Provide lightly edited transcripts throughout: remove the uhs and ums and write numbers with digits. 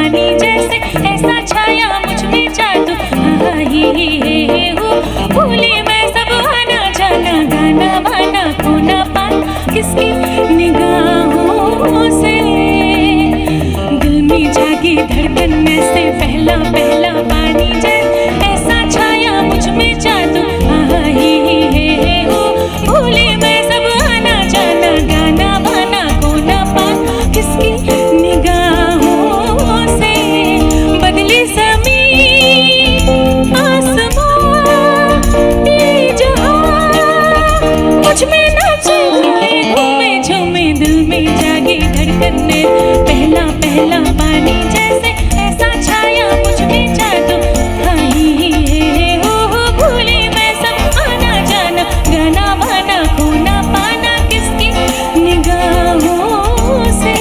पानी जैसे ऐसा छाया मुझ में जादू। भूली मैं सब आना जाना, गाना बाना खोना पाना किसकी निगाहों से। दिल में जागी धड़कन में से पहला पहला पानी जैसे ऐसा छाया मुझ में जादू। भूली मैं सब आना जाना, गाना बाना खोना पाना किसकी निगाहों से। बदली ज़मीन आसमां ये जहां मुझ में नाचे घूमे झूमे, दिल में जागी धड़कन में पहला पहला पानी जैसे ऐसा छाया मुझ में जादू। भूली मैं सब आना जाना, गाना बाना खोना पाना किसकी निगाहों से।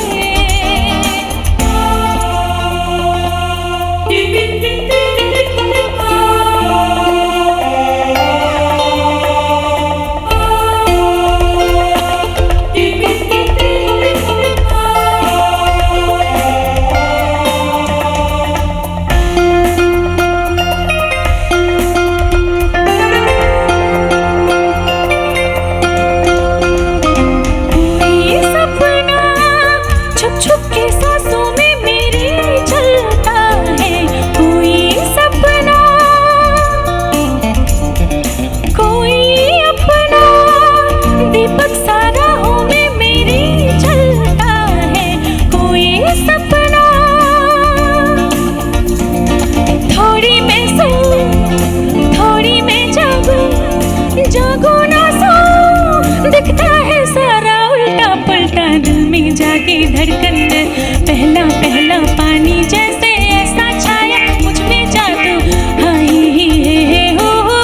जागो ना सो दिखता है सारा उल्टा पलटा, दिल में जागी धड़कन में पहला पहला पानी जैसे ऐसा छाया मुझ में जादू।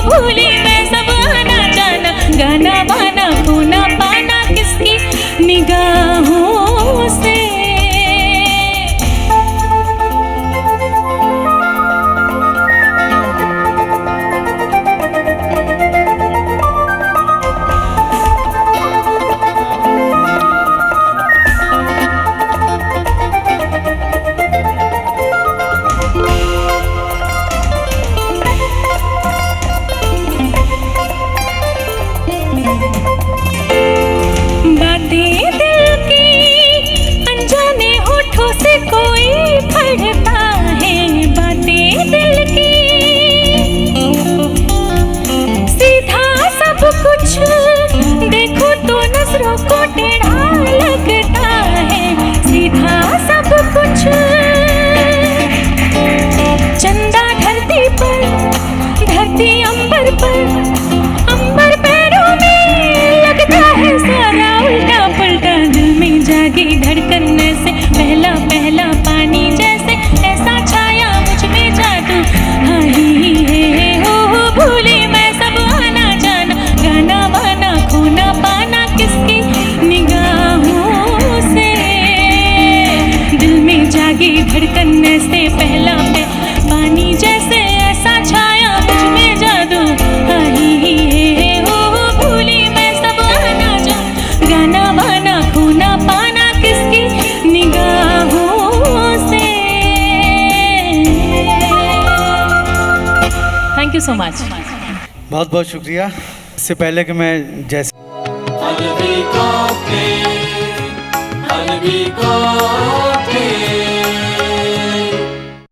भूली मैं सब आना जाना, गाना बाना खोना पाना किसकी निगाहों से। देखो तो नजरों को टेढ़ा लगता है, सीधा सब कुछ। चंदा धरती पर, धरती अंबर पर, अंबर पैरों में लगता है सारा उल्टा पलटा, दिल में जागी धड़कन में से पहला पहला पानी जैसे ऐसा छाया मुझ में जादू। भूली मैं सब आना जाना, गाना बाना खोना पाना किसकी निगाहों से। दिल में जागी धड़कन में से पहला पानी जैसे ऐसा छाया मुझ में जादू। भूली मैं सब आना जाना, गाना बाना खोना पाना किसकी निगाहों से। Thank you so much. बहुत बहुत शुक्रिया। इससे पहले कि मैं जैसे अलविदा।